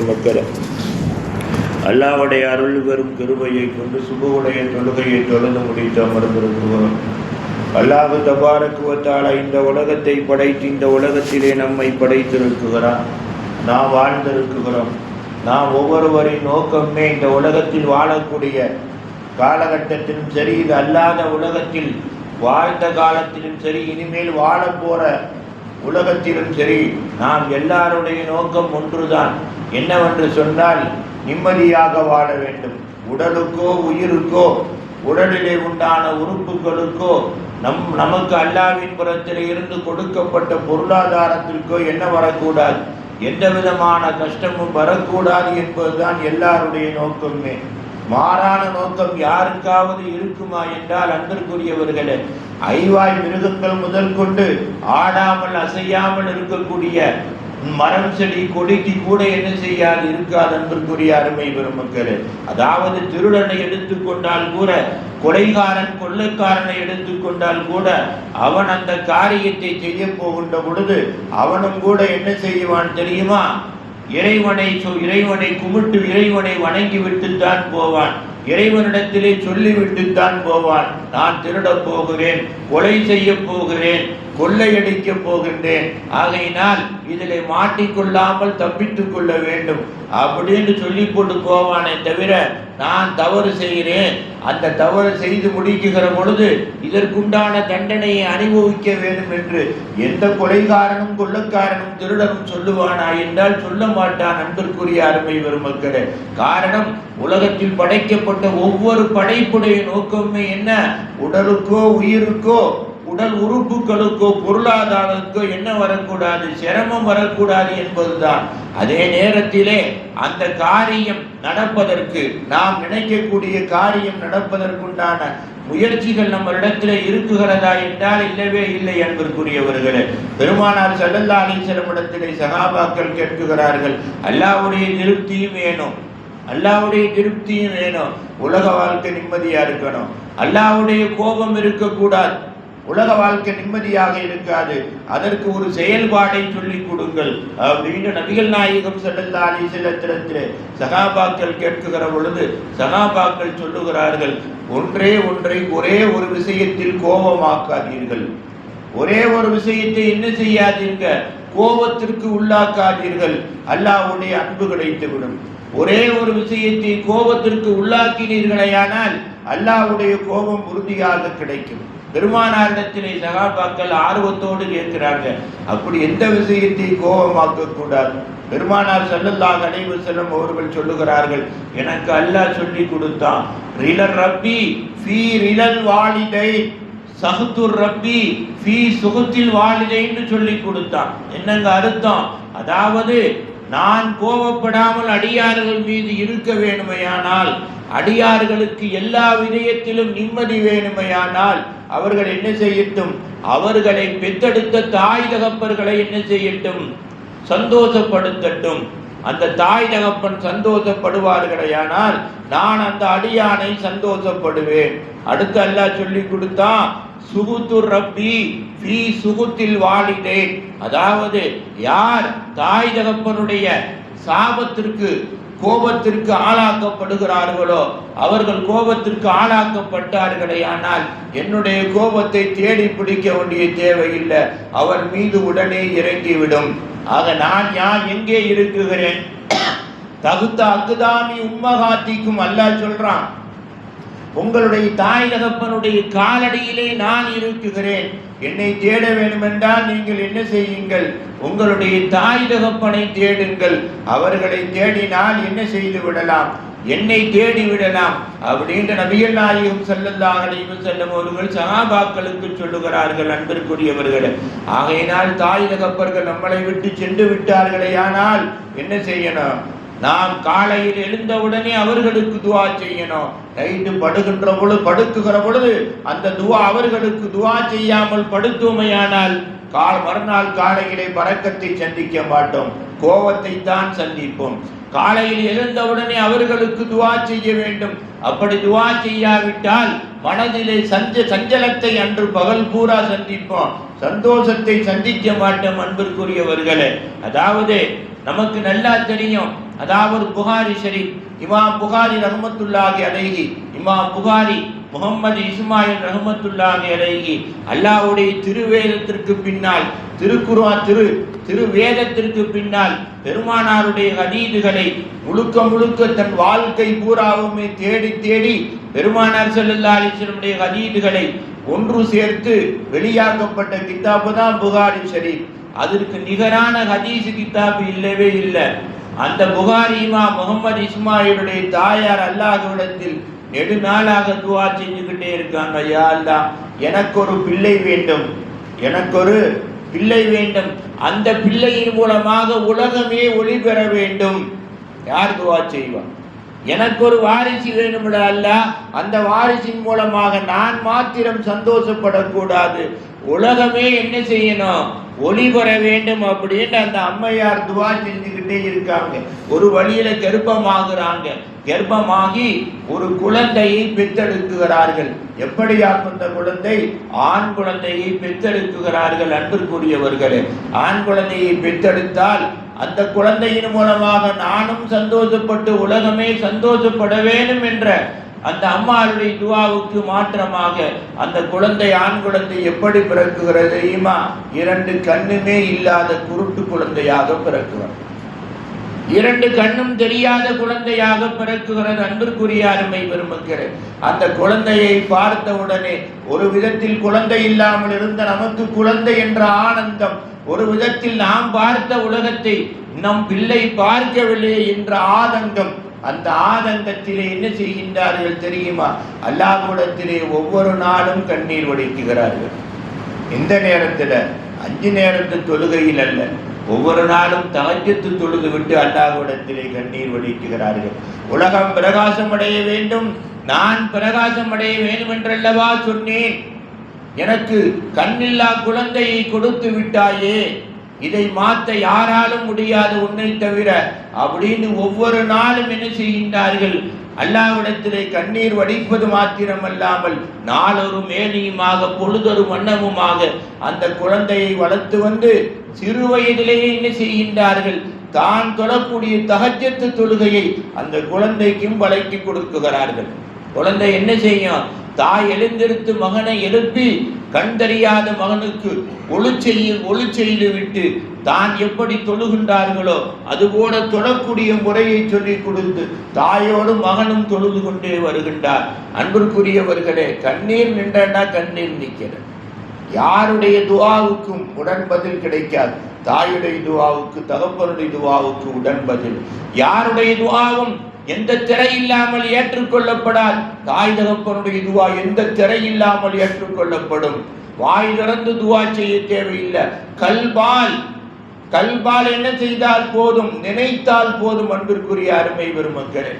மக்கள் அல்லாஹ்வுடைய அருள் பெரும் கிருபையை கொண்டு சுபவுடைய தொழுகையை தொழுது முடித்து அமர்ந்திருக்கிறோம். அல்லாஹ் தபாரக் வ தஆலா இந்த உலகத்தை படைத்து இந்த உலகத்திலே நம்மை படைத்திருக்கிறார். நாம் வாழ்ந்திருக்கிறோம். நாம் ஒவ்வொருவரின் நோக்கமே இந்த உலகத்தில் வாழக்கூடிய காலகட்டத்திலும் சரி, இது அல்லாத உலகத்தில் வாழ்ந்த காலத்திலும் சரி, இனிமேல் வாழப்போற உலகத்திலும் சரி, நாம் எல்லாருடைய நோக்கம் ஒன்றுதான். என்னவென்று சொன்னால், நிம்மதியாக வாழ வேண்டும். உடலுக்கோ உயிருக்கோ, உடலிலே உண்டான உறுப்புகளுக்கோ, நமக்கு அல்லாஹ்வின் புறத்தில் இருந்து கொடுக்கப்பட்ட பொருளாதாரத்திற்கோ என்ன வரக்கூடாது, எந்த விதமான கஷ்டமும் வரக்கூடாது என்பதுதான் எல்லாருடைய நோக்கமே. மாறான நோக்கம் யாருக்காவது இருக்குமா என்றால், அன்பிற்குரியவர்களே, ஐவாய் மிருகங்கள் முதல் கொண்டு ஆடாமல் அசையாமல் இருக்கக்கூடிய மரம் செடி கொடிக்கு கூட என்ன செய்யாது, இருக்காது. அன்பிற்குரிய அருமை பெருமக்களே, அதாவது திருடனை எடுத்துக்கொண்டால் கூட, கொலைகாரன் கொள்ளைக்காரனை எடுத்துக்கொண்டால் கூட, அவன் அந்த காரியத்தை செய்ய போகின்ற பொழுது அவனும் கூட என்ன செய்வான் தெரியுமா? இறைவனை கும்பிட்டு இறைவனை வணங்கி விட்டுத்தான் போவான். இறைவனிடத்திலே சொல்லிவிட்டுத்தான் போவான். நான் திருடப் போகிறேன், கொலை செய்ய போகிறேன், கொள்ளையடிக்க போகின்றேன், ஆகையினால் இதில் மாட்டிக்கொள்ளாமல் தப்பித்துக் கொள்ள வேண்டும் அப்படின்னு சொல்லி போட்டு போவானே தவிர, நான் தவறு செய்கிறேன், அந்த தவறு செய்து முடிக்குகிற பொழுது இதற்குண்டான தண்டனையை அனுபவிக்க வேண்டும் என்று எந்த கொலைகாரனும் கொள்ளைக்காரனும் திருடனும் சொல்லுவானா என்றால் சொல்ல மாட்டான். அன்பிற்குரிய அருமை பெருமக்களே, காரணம், உலகத்தில் படைக்கப்பட்ட ஒவ்வொரு படைப்புடைய நோக்கமே என்ன? உடலுக்கோ உயிருக்கோ, உடல் உறுப்புகளுக்கோ, பொருளாதாரத்துக்கோ என்ன வரக்கூடாது, சிரமம் வரக்கூடாது என்பதுதான். அதே நேரத்திலே அந்த காரியம் நடப்பதற்கு, நாம் நினைக்கக்கூடிய காரியம் நடப்பதற்குண்டான முயற்சிகள் நம்மளிடத்தில் இருக்குகிறதா என்றால் இல்லவே இல்லை. அன்பிற்குரியவர்களே, பெருமானார் ஸல்லல்லாஹு அலைஹி வஸல்லம் இடத்திலே சஹாபாக்கள் கேட்கிறார்கள், அல்லாஹ்வுடைய திருப்தியும் வேணும், அல்லாஹ்வுடைய திருப்தியும் வேணும், உலக வாழ்க்கை நிம்மதியா இருக்கணும், அல்லாஹ்வுடைய கோபம் இருக்கக்கூடாது, உலக வாழ்க்கை நிம்மதியாக இருக்காது, அதற்கு ஒரு செயல்பாடை சொல்லிக் கொடுங்கள் அப்படின்னு நபிகள் நாயகம் ஸல்லல்லாஹு அலைஹி வஸல்லம் சஹாபாக்கள் கேட்குகிற பொழுது சஹாபாக்கள் சொல்லுகிறார்கள், ஒரே ஒரு விஷயத்தில் கோபமாக்காதீர்கள், ஒரே ஒரு விஷயத்தை என்ன செய்யாதீர்கள், கோபத்திற்கு உள்ளாக்காதீர்கள், அல்லாஹ்வுடைய அன்பு கிடைத்துவிடும். ஒரே ஒரு விஷயத்தை கோபத்திற்கு உள்ளாக்கினீர்களேயானால் அல்லாஹ்வுடைய கோபம் உறுதியாக கிடைக்கும். பெருமானாரிடத்திலே சகாபாக்கள் ஆர்வத்தோடு கேட்கிறாங்க, அப்படி எந்த விஷயத்தை கோபமாக்க கூடாது? பெருமானார் ஸல்லல்லாஹு அலைஹி வஸல்லம் அவர்கள் சொல்லுகிறார்கள், எனக்கு அல்லாஹ் சொல்லி கொடுத்தான், ரிலல் ரப்பி ஃபீ ரிலல் வாலிதை சஹ்துர் ரப்பி ஃபீ சுஹ்தில் வாலிதைன்னு சொல்லி கொடுத்தான். என்னங்க அர்த்தம்? அதாவது, நான் கோபப்படாமல் அடியார்கள் மீது இருக்க வேணுமையானால், அடியார்களுக்கு எல்லா விடயத்திலும் நிம்மதி வேணுமையானால் அவர்கள் என்ன செய்யட்டும், அவர்களை பெற்றெடுத்த தாய் தகப்பர்களை என்ன செய்யட்டும், சந்தோஷப்படுத்தட்டும். அந்த தாய் தகப்பன் சந்தோஷப்படுவார்களேயானால் நான் அந்த அடியானை சந்தோஷப்படுவேன். அடுத்து அல்லாஹ் சொல்லி கொடுத்தான், சுகுத்துர் ரப்பி ஃபீ சுகுத்தில் வாலிதை, அதாவது யார் தாய் தகப்பனுடைய சாபத்திற்கு, கோபத்திற்கு ஆளாக்கப்படுகிறார்களோ, அவர்கள் கோபத்திற்கு ஆளாக்கப்பட்டார்களே ஆனால் என்னுடைய கோபத்தை தேடி பிடிக்க வேண்டிய தேவையில்லை, அவர் மீது உடனே இறங்கிவிடும். ஆக நான் எங்கே இருக்குகிறேன்? தகுத்த அக்குதாமி உம்மகாத்திக்கும் அல்லாஹ் சொல்றான், உங்களுடைய தாய் தகப்பனுடைய காலடியிலே நான் இருக்குகிறேன். என்னை தேட வேண்டுமென்றால் நீங்கள் என்ன செய்யுங்கள், உங்களுடைய தாய் தகப்பனை தேடுங்கள். அவர்களை தேடினால் என்ன செய்து விடலாம், என்னை தேடி விடலாம் அப்படின்ற நபிகள் நாயகம் ஸல்லல்லாஹு அலைஹி வஸல்லம் அவர்கள் சஹாபாக்களுக்கு சொல்லுகிறார்கள். அன்பிற்குரியவர்களே, ஆகையினால் தாய் தகப்பர்கள் நம்மளை விட்டு சென்று விட்டார்களே ஆனால் என்ன செய்யணும்? நாம் காலையில் எழுந்தவுடனே அவர்களுக்கு துவா செய்யணும். நைட்டு படுக்குகிற பொழுது அந்த துவா, அவர்களுக்கு துவா செய்யாமல் படுத்துமையானால் மறுநாள் காலையிலே பரக்கத்தை சந்திக்க மாட்டோம், கோபத்தை தான் சந்திப்போம். காலையில் எழுந்தவுடனே அவர்களுக்கு துவா செய்ய வேண்டும். அப்படி துவா செய்யாவிட்டால் மனதிலே சஞ்சலத்தை அன்று பகல் பூரா சந்திப்போம், சந்தோஷத்தை சந்திக்க மாட்டோம். அன்பிற்குரியவர்களே, அதாவது நமக்கு நல்லா தெரியும், அதாவது புகாரி ஷரீப், இமாம் புகாரி ரஹ்மத்துல்லாஹி அலைஹி, இமாம் புகாரி முகமது இஸ்மாயில் ரஹ்மத்துல்லாஹி அலைஹி அல்லாஹ்வுடைய திருவேதத்திற்கு பின்னால், திருவேதத்திற்கு பின்னால் பெருமானாருடைய ஹதீதுகளை முழுக்க தன் வாழ்க்கை பூராவுமே தேடி தேடி பெருமானார் ஸல்லல்லாஹு அலைஹி வஸல்லம் ஹதீதுகளை ஒன்று சேர்த்து வெளியாக்கப்பட்ட கிதாபு தான் புகாரி ஷரீப். அதற்கு நிகரான ஹதீஸ் கிதாபு இல்லவே இல்லை. அந்த புகாரி இமாம் முகமது இஸ்மாயிலுடைய தாயார் அல்லாஹ்விடத்தில் நெடுநாளாக துஆ செஞ்சுக்கிட்டே இருக்காங்க. யா அல்லாஹ், எனக்கு ஒரு பிள்ளை வேண்டும், எனக்கு ஒரு பிள்ளை வேண்டும், அந்த பிள்ளையின் மூலமாக உலகமே ஒளி பெற வேண்டும். யார் துஆ செய்வார்? எனக்கு ஒரு வாரிசு வேணும் அல்லாஹ், அந்த வாரிசின் மூலமாக நான் மாத்திரம் சந்தோஷப்படக்கூடாது, உலகமே என்ன செய்யணும், ஒளி பெற வேண்டும் அப்படின்னு அந்த அம்மையார் துவா செஞ்சுக்கிட்டே இருக்காங்க. ஒரு வழியில கர்ப்பமாகிறாங்க. கர்ப்பமாகி ஒரு குழந்தையை பெற்றெடுக்குகிறார்கள். எப்படியாப்பட்ட குழந்தை? ஆண் குழந்தையை பெற்றெடுக்குகிறார்கள். அன்பிற்குரியவர்களே, ஆண் குழந்தையை பெற்றெடுத்தால் அந்த குழந்தையின் மூலமாக நானும் சந்தோஷப்பட்டு உலகமே சந்தோஷப்பட வேண்டும் என்ற அந்த அம்மாளுடைய துவாவுக்கு மாற்றமாக அந்த குழந்தை, ஆண் குழந்தை எப்படி பிறக்குகிறது தெரியுமா? 2 கண்ணுமே இல்லாத குருட்டு குழந்தையாக பிறக்குகிறது. 2 கண்ணும் தெரியாத குழந்தையாக பிறக்குகிறது. அன்பிற்குரிய அருமை பெருமக்களே, அந்த குழந்தையை பார்த்தவுடனே ஒரு விதத்தில் குழந்தை இல்லாமல் இருந்த நமக்கு குழந்தை என்ற ஆனந்தம், ஒரு விதத்தில் நாம் பார்த்த உலகத்தை நம் பிள்ளை பார்க்கவில்லை என்ற ஆதங்கம், அந்த ஆதங்கத்திலே என்ன செய்கின்றார்கள் தெரியுமா? அல்லாஹ்விடத்திலே ஒவ்வொரு நாளும் கண்ணீர் வடிக்கிறார்கள். இந்த நேரத்தில் 5 நேரத்து தொழுகையில் அல்ல, ஒவ்வொரு நாளும் தஹஜ்ஜுத் தொழுது விட்டு அல்லாஹ்விடத்திலே கண்ணீர் வடிக்கிறார்கள். உலகம் பிரகாசம் அடைய வேண்டும், நான் பிரகாசம் அடைய வேண்டும் என்றல்லவா சொன்னேன், எனக்கு கண்ணில்லா குழந்தையை கொடுத்து விட்டாயே, இதை மாற்ற யாராலும் முடியாது உன்னை தவிர அப்படின்னு ஒவ்வொரு நாளும் என்ன செய்கின்றார்கள்? அல்லாஹ்விடத்திலே கண்ணீர் வடிப்பது மாத்திரமல்லாமல் நாளொரு மேனியுமாக பொழுதொரு வண்ணமுமாக அந்த குழந்தையை வளர்த்து வந்து சிறு வயதிலேயே என்ன செய்கின்றார்கள்? தான் தொழக்கூடிய தஹஜ்ஜுத் தொழுகையை அந்த குழந்தைக்கும் வழங்கி கொடுக்குகிறார்கள். குழந்தை என்ன செய்யும்? தாய் எழுந்திருத்து மகனை எழுப்பி கண் தெரியாத மகனுக்கு ஒளி செய்து விட்டு தான் எப்படி தொழுகின்றார்களோ அதுபோல தொழக்கூடிய முறையை சொல்லிக் கொடுத்து தாயோடு மகனும் தொழுது கொண்டே வருகின்றார். அன்பிற்குரியவர்களே, கண்ணீர் நின்றா கண்ணீர் நிற்கிறது. யாருடைய துஆவுக்கும் உடன் பதில் கிடைக்காது. தாயுடைய துஆவுக்கு, தகப்பனுடைய துஆவுக்கு உடன் பதில். யாருடைய துஆவும் எந்த திரை இல்லாமல் ஏற்றுக்கொள்ளப்படாது. தாய் தகப்பனுடைய துஆ எந்த திரை இல்லாமல் ஏற்றுக்கொள்ளப்படும். வாய் திறந்து துஆ செய்ய தேவையில்லை. கல்பால் என்ன செய்தால் போதும், நினைத்தால் போதும். அன்பிற்குரிய அருமை பெருமக்களே,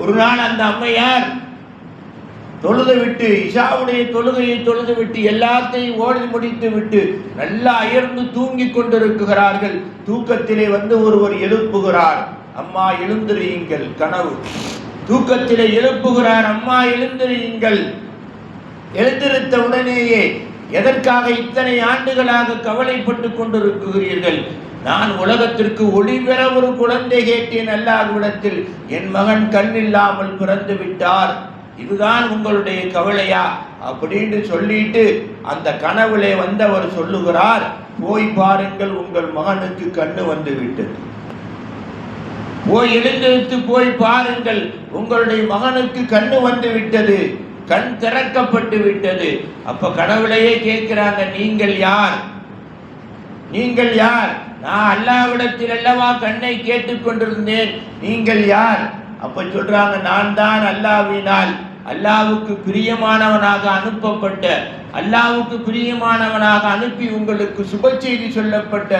ஒரு நாள் அந்த அம்மையார் தொழுது விட்டு, இஷாவுடைய தொழுகையை தொழுது விட்டு எல்லாத்தையும் ஓடி முடித்து விட்டு நல்லா அயர்ந்து தூங்கி கொண்டிருக்கிறார்கள். தூக்கத்திலே வந்து ஒருவர் எழுப்புகிறார், அம்மா எழுந்திரியுங்கள். கனவு தூக்கத்திலே எழுப்புகிறார், அம்மா எழுந்திரியுங்கள். எழுந்திருத்த உடனேயே, எதற்காக இத்தனை ஆண்டுகளாக கவலைப்பட்டு கொண்டிருக்கிறீர்கள்? நான் உலகத்திற்கு ஒளி பெற ஒரு குழந்தை கேட்டேன் அல்லாஹ்விடத்தில், என் மகன் கண்ணில்லாமல் பிறந்து விட்டார், இதுதான் உங்களுடைய கவலையா அப்படின்னு சொல்லிட்டு அந்த கனவுலே வந்தவர் சொல்லுகிறார், போய் பாருங்கள், உங்கள் மகனுக்கு கண்ணு வந்து விட்டது. போய் எழுந்திருத்து போய் பாருங்கள், உங்களுடைய மகனுக்கு கண்ணு வந்து விட்டது, கண் திறக்கப்பட்டு விட்டது. அப்ப கடவுளையே கேட்கிறாங்க, நீங்கள் யார்? நீங்கள் யார்? நான் அல்லாஹ்விடத்தில் அல்லவா கண்ணை கேட்டுக்கொண்டிருந்தேன், நீங்கள் யார்? அப்ப சொல்றாங்க, நான் தான் அல்லாஹ்வினால் அல்லாஹ்வுக்கு பிரியமானவனாக அனுப்பப்பட்ட, அல்லாஹ்வுக்கு பிரியமானவனாக அனுப்பி உங்களுக்கு சுப செய்தி சொல்லப்பட்ட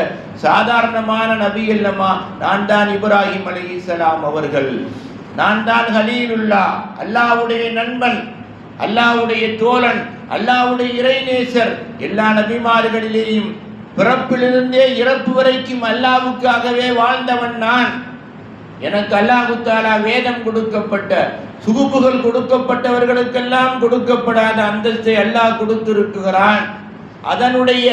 சாதாரணமான நபி அல்லமா, நான் தான் இப்ராஹிம் அலைஹிஸ்ஸலாம் அவர்கள், நான் தான் ஹலீலுல்லாஹ், அல்லாஹ்வுடைய நண்பன், அல்லாஹ்வுடைய தோழன், அல்லாஹ்வுடைய இறைநேசர். எல்லா நபிமார்களிலேயும் பிறப்பிலிருந்தே இறப்பு வரைக்கும் அல்லாஹ்வுக்காகவே வாழ்ந்தவன் நான். எனக்கு அல்லாஹ் தஆலா வேதம் கொடுக்கப்பட்ட, சுகுப்புகள் கொடுக்கப்பட்டவர்களுக்கெல்லாம் கொடுக்கப்படாத அந்தஸ்தை அல்லாஹ் கொடுத்திருக்கிறான். அதனுடைய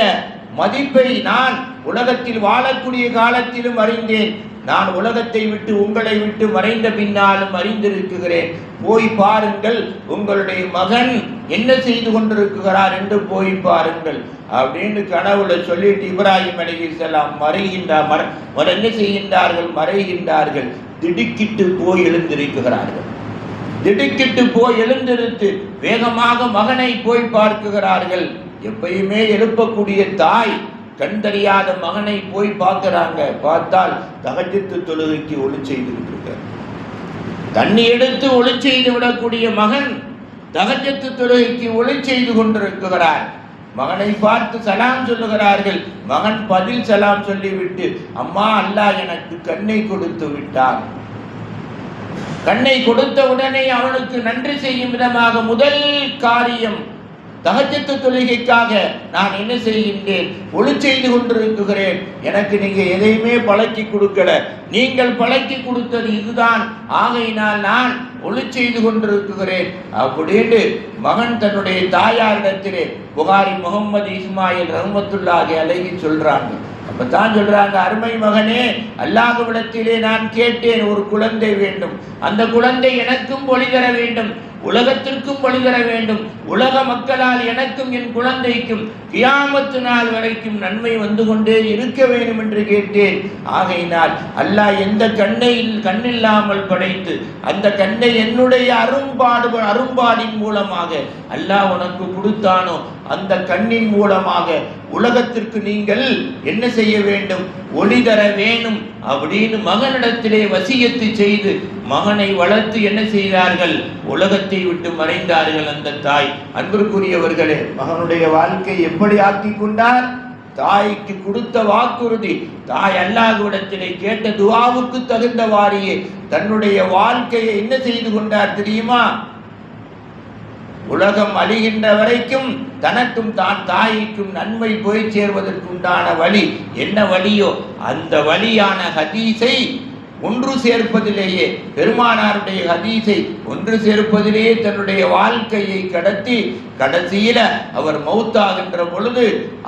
மதிப்பை நான் உலகத்தில் வாழக்கூடிய காலத்திலும் அறிந்தேன். நான் உலகத்தை விட்டு உங்களை விட்டு மறைந்த பின்னாலும் அறிந்திருக்கிறேன். போய் பாருங்கள், உங்களுடைய மகன் என்ன செய்து கொண்டிருக்கிறார் என்று போய் பாருங்கள் அப்படின்னு கனவுல சொல்லிட்டு இப்ராஹிம் அலைஹிஸ்ஸலாம் மறைகின்றார். என்ன செய்கின்றார்கள்? மறைகின்றார்கள். திடுக்கிட்டு போய் எழுந்திருக்கிறார்கள். திடுக்கிட்டு போய் எழுந்திருத்து வேகமாக மகனை போய் பார்க்குகிறார்கள். எப்பயுமே எழுப்பக்கூடிய தாய் கண் தெரியாத மகனை போய் பார்க்கிறாங்க. பார்த்தால் தஹஜ்ஜுத் தொழுகைக்கு ஒளி செய்து விட்டிருக்கிறார். தண்ணி எடுத்து ஒளி செய்து விடக்கூடிய மகன் தஹஜ்ஜுத் தொழுகைக்கு ஒளி செய்து கொண்டிருக்கிறார். மகனை பார்த்து சலாம் சொல்லுகிறார்கள். மகன் பதில் சலாம் சொல்லிவிட்டு, அம்மா, அல்லாஹ் எனக்கு கண்ணை கொடுத்து விட்டான். கண்ணை கொடுத்த உடனே அவனுக்கு நன்றி செய்யும் விதமாக முதல் காரியம், தஹஜ்ஜுத் தொழுகைக்காக நான் என்ன செய்கின்றேன்? ஒளி செய்து கொண்டிருக்கிறேன். எனக்கு நீங்க எதையுமே பழக்கி கொடுக்கல, நீங்கள் பழக்கி கொடுத்தது இதுதான். ஆகையினால் நான் ஒளி செய்து கொண்டிருக்கிறேன் அப்படின்னு மகன் தன்னுடைய தாயாரிடத்திலே புகாரி முகமது இஸ்மாயில் ரஹ்மத்துல்லாஹி அலைஹி சொல்றாங்க. அப்பதான் சொல்றாங்க, அருமை மகனே, அல்லாஹ்விடத்திலே நான் கேட்டேன், ஒரு குழந்தை வேண்டும். அந்த குழந்தை எனக்கும் ஒளி தர வேண்டும், உலகத்திற்கும் ஒளி தர வேண்டும். உலக மக்களால் எனக்கும் என் குழந்தைக்கும் கியாமத்து நாள் வரைக்கும் நன்மை வந்து கொண்டே இருக்க வேண்டும் என்று கேட்டேன். ஆகையினால் அல்லாஹ் எந்த கண்ணில்லாமல் படைத்து அந்த கண்ணை என்னுடைய அரும்பாடின் மூலமாக அல்லாஹ் உனக்கு கொடுத்தானோ அந்த கண்ணின் மூலமாக உலகத்திற்கு நீங்கள் என்ன செய்ய வேண்டும்? ஒளி தர வேணும் அப்படின்னு மகனிடத்திலே வசியத்து செய்து மகனை வளர்த்து என்ன செய்தார்கள்? உலகத்தை விட்டு மறைந்தார்கள் அந்த தாய். அன்பிற்குரியவர்களே, மகனுடைய வாழ்க்கை எப்படி ஆக்கி கொண்டார்? தாய்க்கு கொடுத்த வாக்குறுதி, தாய் அல்லாஹ்விடத்திலே கேட்ட துஆவுக்கு தகுந்தவாறியே தன்னுடைய வாழ்க்கையை என்ன செய்து கொண்டார் தெரியுமா? உலகம் அழிகின்ற வரைக்கும் தனக்கும் தான் தாய்க்கும் நன்மை போய் சேர்வதற்குண்டான வழி என்ன வழியோ அந்த வழியான ஹதீஸை ஒன்று சேர்ப்பதிலேயே, பெருமானாருடைய ஹதீஸை ஒன்று சேர்ப்பதிலேயே தன்னுடைய வாழ்க்கையை கடத்தி கடைசியில அவர் மௌத்தாகின்ற பொழுது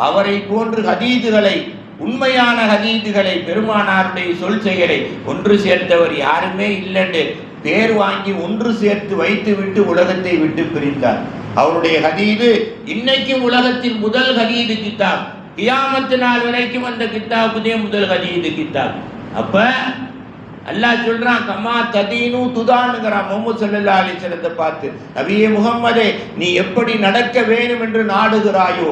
அவரை போன்று ஹதீதுகளை, உண்மையான ஹதீதுகளை, பெருமானாருடைய சொல் செயலை ஒன்று சேர்த்தவர் யாருமே இல்லைன்னு பேர் வாங்கி ஒன்று சேர்த்து வைத்து விட்டு உலகத்தை விட்டு பிரிந்தார். அவருடைய ஹதீது இன்னைக்கும் உலகத்தின் முதல் ஹதீது கித்தாப். கியாமத்து நாள் வரைக்கும் அந்த கித்தாபுதே முதல் ஹதீது கித்தாப். அப்ப அல்லாஹ் சொல்றான், கமா ததீனு துதானுங்கிறான் முஹம்மது ஸல்லல்லாஹு அலைஹி வஸல்லத்தை பார்த்து, நபியே முஹம்மதே, நீ எப்படி நடக்க வேண்டும் என்று நாடுகிறாயோ,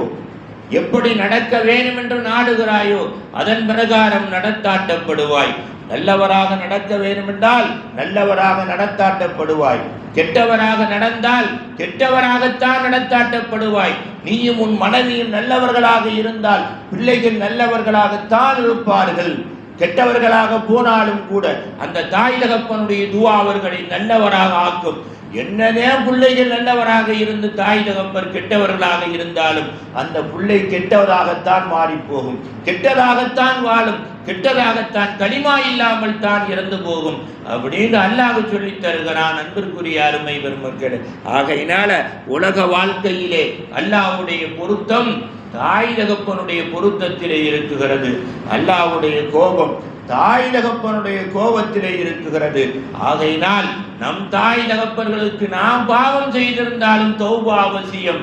எப்படி நடக்க வேண்டும் என்று நாடுகிறாயோ அதன் பிரகாரம் நடத்தாட்டப்படுவாய். நல்லவராக நடக்க வேண்டும் என்றால் நல்லவராக நடத்தாட்டப்படுவாய். கெட்டவராக நடந்தால் கெட்டவராகத்தான் நடத்தாட்டப்படுவாய். நீயும் உன் மனைவியும் நல்லவர்களாக இருந்தால் பிள்ளைகள் நல்லவர்களாகத்தான் இருப்பார்கள். கெட்டவர்களாக போனாலும் கூட அந்த தாய் தகப்பனுடைய துஆ அவர்களை நல்லவராக ஆக்கும். என்னதே பிள்ளைகள் நல்லவராக இருந்து தாய் தகப்பர் கெட்டவர்களாக இருந்தாலும் அந்த பிள்ளை கெட்டவராகத்தான் மாறி போகும், கெட்டதாகத்தான் வாழும், கெட்டதாகத்தான் களிமா இல்லாமல் தான் இறந்து போகும் அப்படின்னு அல்லாஹ் சொல்லித் தருகிறான். அன்பிற்குரிய அருமை பெருமக்களே, ஆகையினால உலக வாழ்க்கையிலே அல்லாஹ்வுடைய பொருத்தம் தாய் தகப்பனுடைய பொருத்தத்திலே இருக்குகிறது. அல்லாஹ்வுடைய கோபம் தாய் தகப்பனுடைய கோபத்திலே இருக்குகிறது. ஆகையினால் நம் தாய் தகப்பர்களுக்கு நாம் பாவம் செய்திருந்தாலும் தௌபா அவசியம்.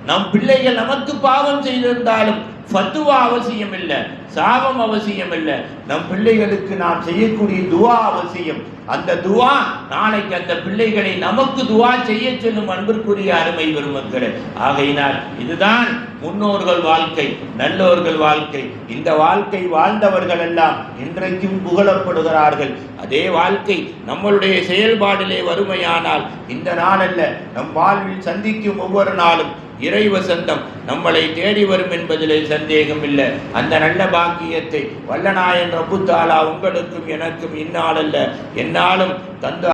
நம் பிள்ளைகள் நமக்கு பாவம் செய்திருந்தாலும் ஃபத்துவா அவசியம் இல்லை, சாபம் அவசியம் இல்லை. நம் பிள்ளைகளுக்கு நாம் செய்யக்கூடிய துஆ அவசியம். அந்த துஆ நாளைக்கு அந்த பிள்ளைகளை நமக்கு துஆ செய்ய சொல்லும். அன்பிற்குரிய அருமை பெருமக்களே, ஆகையினால் இதுதான் முன்னோர்கள் வாழ்க்கை, நல்லோர்கள் வாழ்க்கை. இந்த வாழ்க்கை வாழ்ந்தவர்கள் எல்லாம் இன்றைக்கும் புகழப்படுகிறார்கள். அதே வாழ்க்கை நம்மளுடைய செயல்பாடிலே வறுமையானால் இந்த நாளல்ல, நம் வாழ்வில் சந்திக்கும் ஒவ்வொரு நாளும் இறை வசந்தம் நம்மளை தேடி வரும் என்பதிலே சந்தேகம் இல்லை. அந்த நல்ல பாக்கியத்தை வல்லநாயன் ரப்பு தஆலா உங்களுக்கும் எனக்கும் இந்நாளல்ல எந்நாளும் தந்து